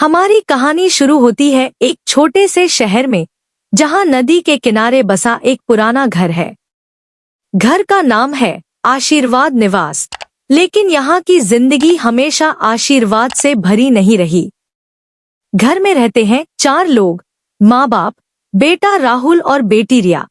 हमारी कहानी शुरू होती है एक छोटे से शहर में, जहां नदी के किनारे बसा एक पुराना घर है। घर का नाम है आशीर्वाद निवास, लेकिन यहाँ की जिंदगी हमेशा आशीर्वाद से भरी नहीं रही। घर में रहते हैं 4 लोग, माँ बाप, बेटा राहुल और बेटी रिया।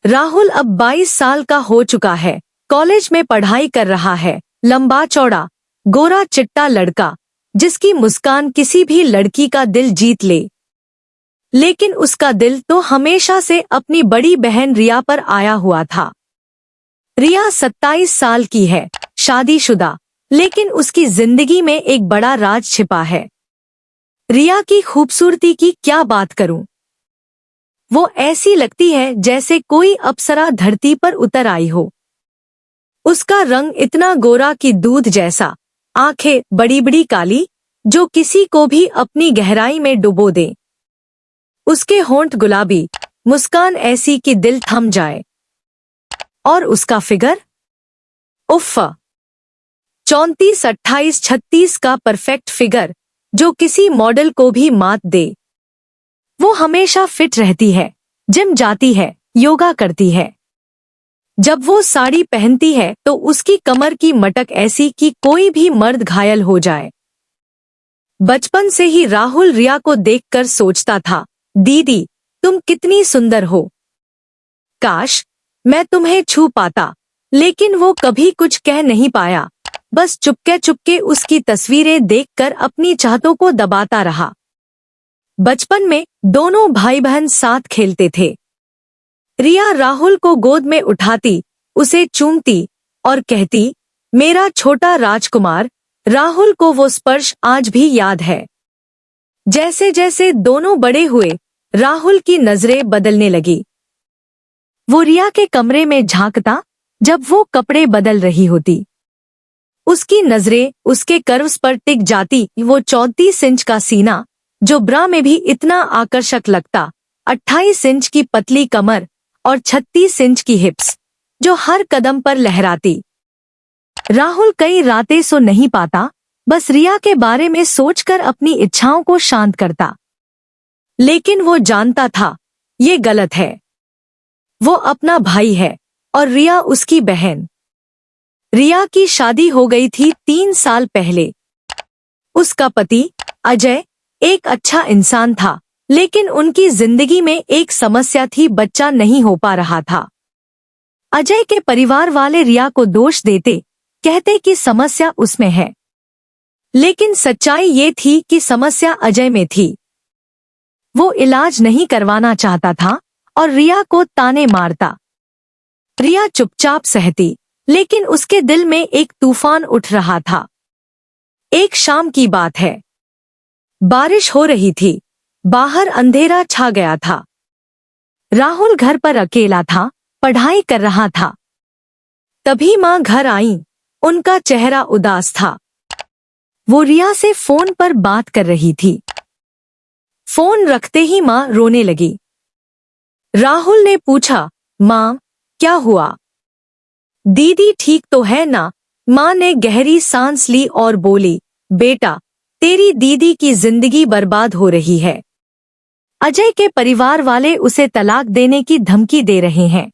राहुल अब 22 साल का हो चुका है, कॉलेज में पढ़ाई कर रहा है। लंबा चौड़ा, गोरा चिट्टा लड़का, जिसकी मुस्कान किसी भी लड़की का दिल जीत ले। लेकिन उसका दिल तो हमेशा से अपनी बड़ी बहन रिया पर आया हुआ था। रिया 27 साल की है, शादीशुदा, लेकिन उसकी जिंदगी में एक बड़ा राज छिपा है। रिया की खूबसूरती की क्या बात करूं। वो ऐसी लगती है जैसे कोई अप्सरा धरती पर उतर आई हो। उसका रंग इतना गोरा कि दूध जैसा, आंखें बड़ी बड़ी काली, जो किसी को भी अपनी गहराई में डुबो दे। उसके होंठ गुलाबी, मुस्कान ऐसी कि दिल थम जाए। और उसका फिगर, उफ़, 34, 28, 36 का परफेक्ट फिगर, जो किसी मॉडल को भी मात दे। वो हमेशा फिट रहती है, जिम जाती है, योगा करती है। जब वो साड़ी पहनती है तो उसकी कमर की मटक ऐसी कि कोई भी मर्द घायल हो जाए। बचपन से ही राहुल रिया को देखकर सोचता था, दीदी तुम कितनी सुंदर हो, काश मैं तुम्हें छू पाता। लेकिन वो कभी कुछ कह नहीं पाया, बस चुपके चुपके उसकी तस्वीरें देखकर अपनी चाहतों को दबाता रहा। बचपन में दोनों भाई बहन साथ खेलते थे। रिया राहुल को गोद में उठाती, उसे चूमती और कहती, मेरा छोटा राजकुमार। राहुल को वो स्पर्श आज भी याद है। जैसे जैसे दोनों बड़े हुए, राहुल की नजरें बदलने लगी। वो रिया के कमरे में झांकता जब वो कपड़े बदल रही होती। उसकी नजरें उसके कर्व्स पर टिक जाती। वो 34 इंच का सीना, जो ब्रा में भी इतना आकर्षक लगता, 28 इंच की पतली कमर और 36 इंच की हिप्स, जो हर कदम पर लहराती। राहुल कई रातें सो नहीं पाता, बस रिया के बारे में सोचकर अपनी इच्छाओं को शांत करता। लेकिन वो जानता था, ये गलत है। वो अपना भाई है और रिया उसकी बहन। रिया की शादी हो गई थी 3 साल पहले। उसका पति अजय एक अच्छा इंसान था, लेकिन उनकी जिंदगी में एक समस्या थी, बच्चा नहीं हो पा रहा था। अजय के परिवार वाले रिया को दोष देते, कहते कि समस्या उसमें है। लेकिन सच्चाई ये थी कि समस्या अजय में थी। वो इलाज नहीं करवाना चाहता था और रिया को ताने मारता। रिया चुपचाप सहती, लेकिन उसके दिल में एक तूफान उठ रहा था। एक शाम की बात है। बारिश हो रही थी, बाहर अंधेरा छा गया था। राहुल घर पर अकेला था, पढ़ाई कर रहा था। तभी माँ घर आई। उनका चेहरा उदास था। वो रिया से फोन पर बात कर रही थी। फोन रखते ही माँ रोने लगी। राहुल ने पूछा, माँ क्या हुआ? दीदी ठीक तो है ना? माँ ने गहरी सांस ली और बोली, बेटा तेरी दीदी की जिंदगी बर्बाद हो रही है। अजय के परिवार वाले उसे तलाक देने की धमकी दे रहे हैं।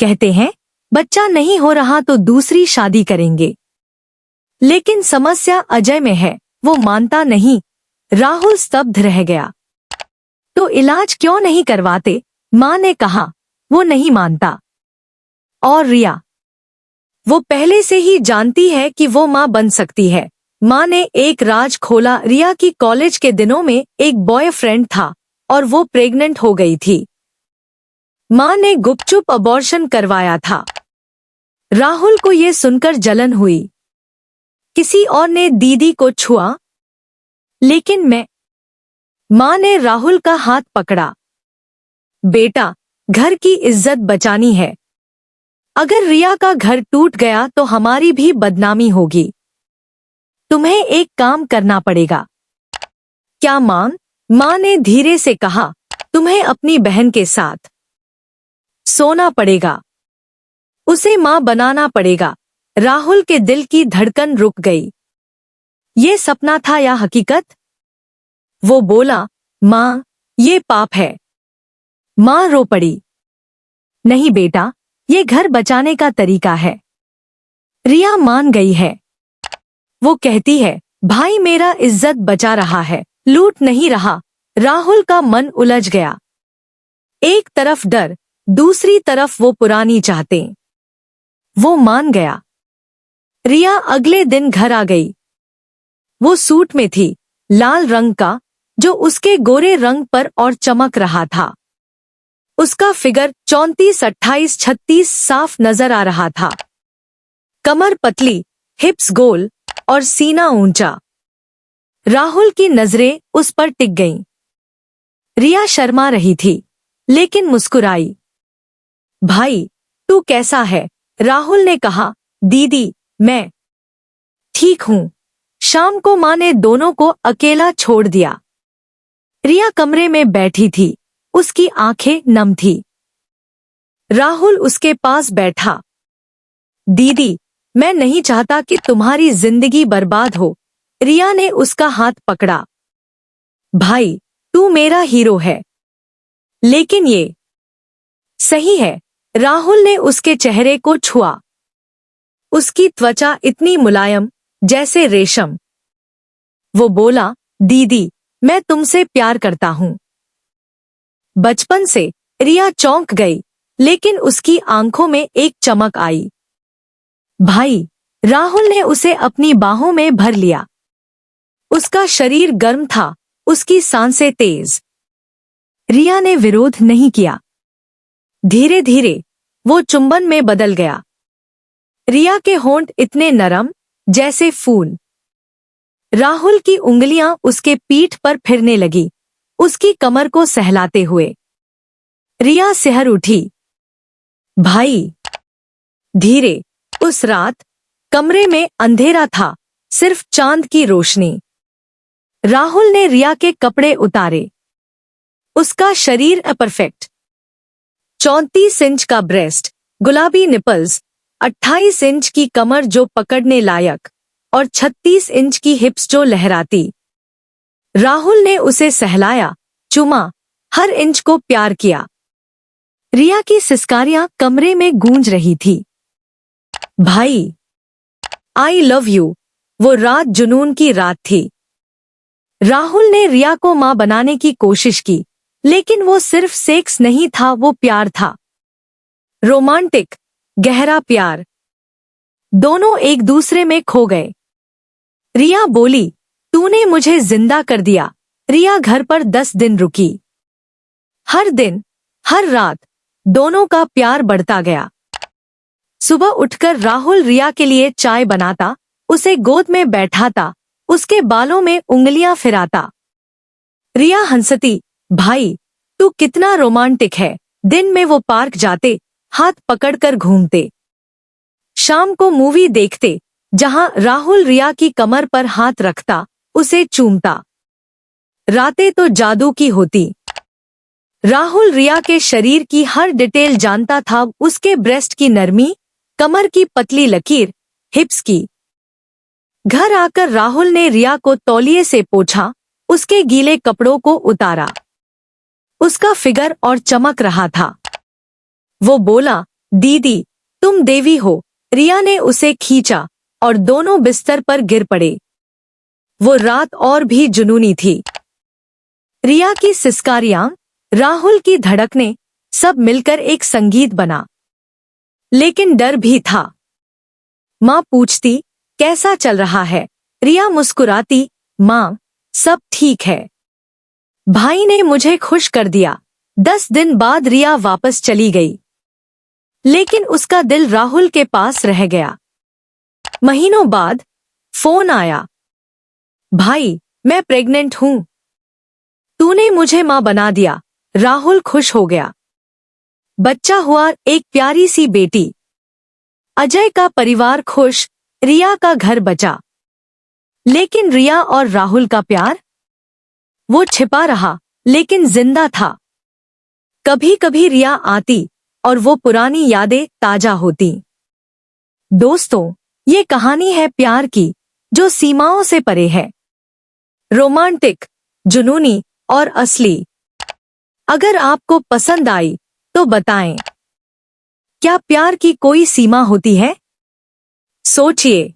कहते हैं बच्चा नहीं हो रहा तो दूसरी शादी करेंगे। लेकिन समस्या अजय में है, वो मानता नहीं। राहुल स्तब्ध रह गया। तो इलाज क्यों नहीं करवाते? माँ ने कहा। वो नहीं मानता। और रिया, वो पहले से ही जानती है कि वो माँ बन सकती है। माँ ने एक राज खोला, रिया की कॉलेज के दिनों में एक बॉयफ्रेंड था और वो प्रेग्नेंट हो गई थी। माँ ने गुपचुप अबॉर्शन करवाया था। राहुल को ये सुनकर जलन हुई। किसी और ने दीदी को छुआ, लेकिन माँ ने राहुल का हाथ पकड़ा। बेटा, घर की इज्जत बचानी है। अगर रिया का घर टूट गया तो हमारी भी बदनामी होगी। तुम्हें एक काम करना पड़ेगा। क्या माँ? माँ ने धीरे से कहा, तुम्हें अपनी बहन के साथ सोना पड़ेगा। उसे माँ बनाना पड़ेगा। राहुल के दिल की धड़कन रुक गई। ये सपना था या हकीकत? वो बोला, माँ, ये पाप है। माँ रो पड़ी। नहीं बेटा, ये घर बचाने का तरीका है। रिया मान गई है। वो कहती है, भाई मेरा इज्जत बचा रहा है, लूट नहीं रहा। राहुल का मन उलझ गया। एक तरफ डर, दूसरी तरफ वो पुरानी चाहतें। वो मान गया। रिया अगले दिन घर आ गई। वो सूट में थी, लाल रंग का, जो उसके गोरे रंग पर और चमक रहा था। उसका फिगर 34, 28, 36 साफ नजर आ रहा था। कमर पतली, हिप्स गोल और सीना ऊंचा। राहुल की नजरें उस पर टिक गईं। रिया शर्मा रही थी, लेकिन मुस्कुराई। भाई, तू कैसा है? राहुल ने कहा। दीदी, मैं ठीक हूं। शाम को माँ ने दोनों को अकेला छोड़ दिया। रिया कमरे में बैठी थी, उसकी आंखें नम थी। राहुल उसके पास बैठा। दीदी, मैं नहीं चाहता कि तुम्हारी जिंदगी बर्बाद हो। रिया ने उसका हाथ पकड़ा। भाई, तू मेरा हीरो है। लेकिन ये सही है। राहुल ने उसके चेहरे को छुआ। उसकी त्वचा इतनी मुलायम, जैसे रेशम। वो बोला, दीदी, मैं तुमसे प्यार करता हूं। बचपन से रिया चौंक गई, लेकिन उसकी आंखों में एक चमक आई। भाई, राहुल ने उसे अपनी बाहों में भर लिया। उसका शरीर गर्म था, उसकी सांसें तेज। रिया ने विरोध नहीं किया। धीरे धीरे वो चुंबन में बदल गया। रिया के होंठ इतने नरम, जैसे फूल। राहुल की उंगलियां उसके पीठ पर फिरने लगी, उसकी कमर को सहलाते हुए। रिया सिहर उठी। भाई, धीरे। उस रात कमरे में अंधेरा था, सिर्फ चांद की रोशनी। राहुल ने रिया के कपड़े उतारे। उसका शरीर परफेक्ट। 34 इंच का ब्रेस्ट, गुलाबी निपल्स, 28 इंच की कमर जो पकड़ने लायक, और 36 इंच की हिप्स जो लहराती। राहुल ने उसे सहलाया, चुमा, हर इंच को प्यार किया। रिया की सिसकारियां कमरे में गूंज रही थी। भाई, आई लव यू। वो रात जुनून की रात थी। राहुल ने रिया को मां बनाने की कोशिश की, लेकिन वो सिर्फ सेक्स नहीं था, वो प्यार था। रोमांटिक, गहरा प्यार। दोनों एक दूसरे में खो गए। रिया बोली, तूने मुझे जिंदा कर दिया। रिया घर पर 10 दिन रुकी। हर दिन, हर रात, दोनों का प्यार बढ़ता गया। सुबह उठकर राहुल रिया के लिए चाय बनाता, उसे गोद में बैठाता, उसके बालों में उंगलियां फिराता। रिया हंसती, भाई, तू कितना रोमांटिक है। दिन में वो पार्क जाते, हाथ पकड़कर घूमते। शाम को मूवी देखते, जहां राहुल रिया की कमर पर हाथ रखता, उसे चूमता। रातें तो जादू की होती। राहुल रिया के शरीर की हर डिटेल जानता था, उसके ब्रेस्ट की नरमी, कमर की पतली लकीर, हिप्स की। घर आकर राहुल ने रिया को तौलिए से पोंछा, उसके गीले कपड़ों को उतारा। उसका फिगर और चमक रहा था। वो बोला, दीदी, तुम देवी हो। रिया ने उसे खींचा और दोनों बिस्तर पर गिर पड़े। वो रात और भी जुनूनी थी। रिया की सिसकारियां, राहुल की धड़कनें, सब मिलकर एक संगीत बना। लेकिन डर भी था। माँ पूछती, कैसा चल रहा है? रिया मुस्कुराती, माँ, सब ठीक है। भाई ने मुझे खुश कर दिया। 10 दिन बाद रिया वापस चली गई, लेकिन उसका दिल राहुल के पास रह गया। महीनों बाद फोन आया, भाई, मैं प्रेग्नेंट हूं। तूने मुझे मां बना दिया। राहुल खुश हो गया। बच्चा हुआ, एक प्यारी सी बेटी। अजय का परिवार खुश, रिया का घर बचा। लेकिन रिया और राहुल का प्यार, वो छिपा रहा, लेकिन जिंदा था। कभी कभी रिया आती और वो पुरानी यादें ताजा होती। दोस्तों, ये कहानी है प्यार की, जो सीमाओं से परे है। रोमांटिक, जुनूनी और असली। अगर आपको पसंद आई तो बताएं, क्या प्यार की कोई सीमा होती है? सोचिए।